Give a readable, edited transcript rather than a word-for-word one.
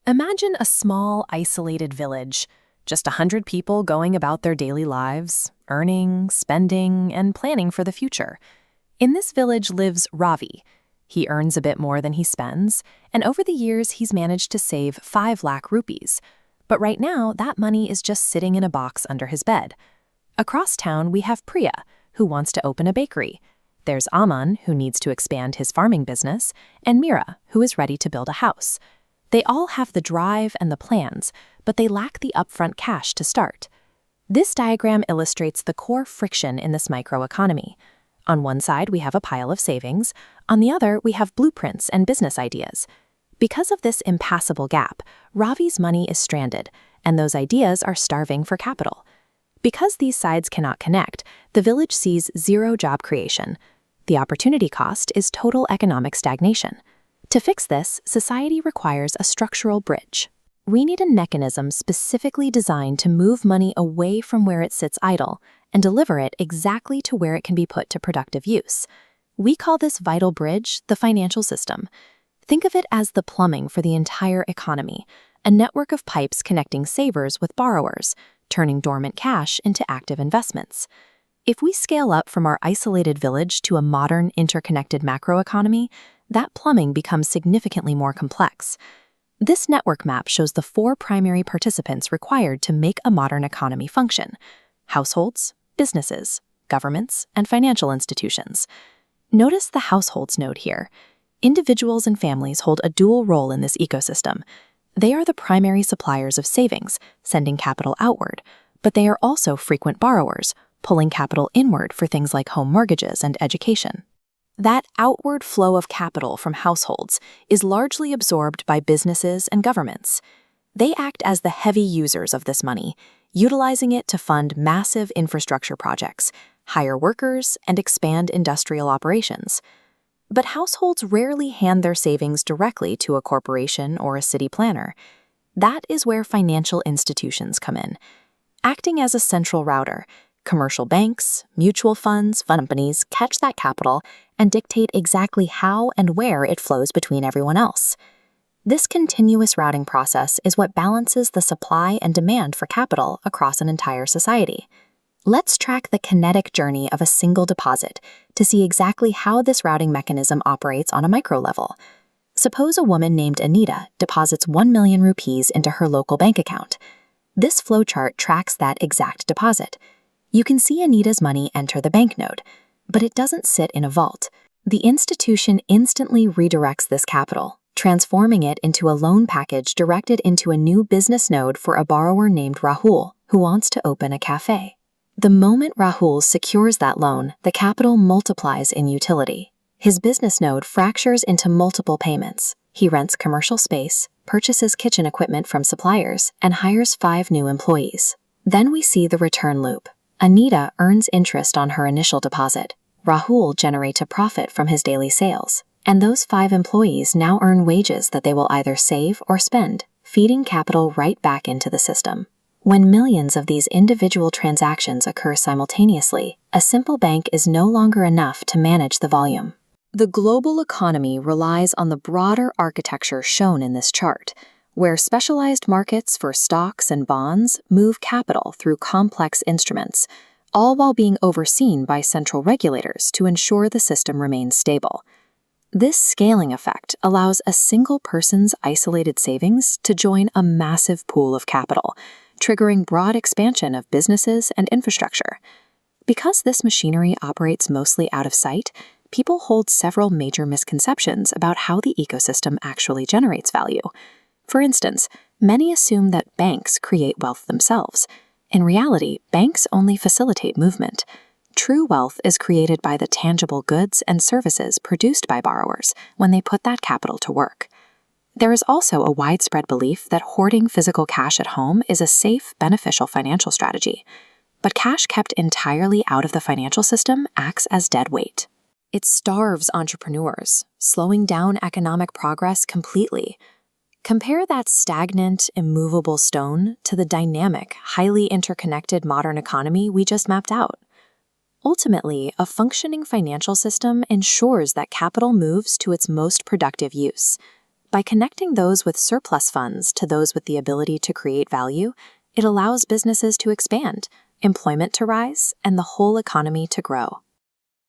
Imagine a small, isolated village, just 100 people going about their daily lives, earning, spending, and planning for the future. In this village lives Ravi. He earns a bit more than he spends, and over the years he's managed to save 5 lakh rupees. But right now, that money is just sitting in a box under his bed. Across town, we have Priya, who wants to open a bakery. There's Aman, who needs to expand his farming business, and Mira, who is ready to build a house. They all have the drive and the plans, but they lack the upfront cash to start. This diagram illustrates the core friction in this microeconomy. On one side, we have a pile of savings. On the other, we have blueprints and business ideas. Because of this impassable gap, Ravi's money is stranded, and those ideas are starving for capital. Because these sides cannot connect, the village sees zero job creation. The opportunity cost is total economic stagnation. To fix this, society requires a structural bridge. We need a mechanism specifically designed to move money away from where it sits idle and deliver it exactly to where it can be put to productive use. We call this vital bridge the financial system. Think of it as the plumbing for the entire economy, a network of pipes connecting savers with borrowers, turning dormant cash into active investments. If we scale up from our isolated village to a modern, interconnected macroeconomy, that plumbing becomes significantly more complex. This network map shows the 4 primary participants required to make a modern economy function: households, businesses, governments, and financial institutions. Notice the households node here. Individuals and families hold a dual role in this ecosystem. They are the primary suppliers of savings, sending capital outward, but they are also frequent borrowers, pulling capital inward for things like home mortgages and education. That outward flow of capital from households is largely absorbed by businesses and governments. They act as the heavy users of this money, utilizing it to fund massive infrastructure projects, hire workers, and expand industrial operations. But households rarely hand their savings directly to a corporation or a city planner. That is where financial institutions come in. Acting as a central router, commercial banks, mutual funds, fund companies catch that capital and dictate exactly how and where it flows between everyone else. This continuous routing process is what balances the supply and demand for capital across an entire society. Let's track the kinetic journey of a single deposit to see exactly how this routing mechanism operates on a micro level. Suppose a woman named Anita deposits 1 million rupees into her local bank account. This flowchart tracks that exact deposit. You can see Anita's money enter the bank node, but it doesn't sit in a vault. The institution instantly redirects this capital, transforming it into a loan package directed into a new business node for a borrower named Rahul, who wants to open a cafe. The moment Rahul secures that loan, the capital multiplies in utility. His business node fractures into multiple payments. He rents commercial space, purchases kitchen equipment from suppliers, and hires 5 new employees. Then we see the return loop. Anita earns interest on her initial deposit. Rahul generates a profit from his daily sales. And those 5 employees now earn wages that they will either save or spend, feeding capital right back into the system. When millions of these individual transactions occur simultaneously, a simple bank is no longer enough to manage the volume. The global economy relies on the broader architecture shown in this chart, where specialized markets for stocks and bonds move capital through complex instruments, all while being overseen by central regulators to ensure the system remains stable. This scaling effect allows a single person's isolated savings to join a massive pool of capital, triggering broad expansion of businesses and infrastructure. Because this machinery operates mostly out of sight, people hold several major misconceptions about how the ecosystem actually generates value. For instance, many assume that banks create wealth themselves. In reality, banks only facilitate movement. True wealth is created by the tangible goods and services produced by borrowers when they put that capital to work. There is also a widespread belief that hoarding physical cash at home is a safe, beneficial financial strategy. But cash kept entirely out of the financial system acts as dead weight. It starves entrepreneurs, slowing down economic progress completely. Compare that stagnant, immovable stone to the dynamic, highly interconnected modern economy we just mapped out. Ultimately, a functioning financial system ensures that capital moves to its most productive use. By connecting those with surplus funds to those with the ability to create value, it allows businesses to expand, employment to rise, and the whole economy to grow.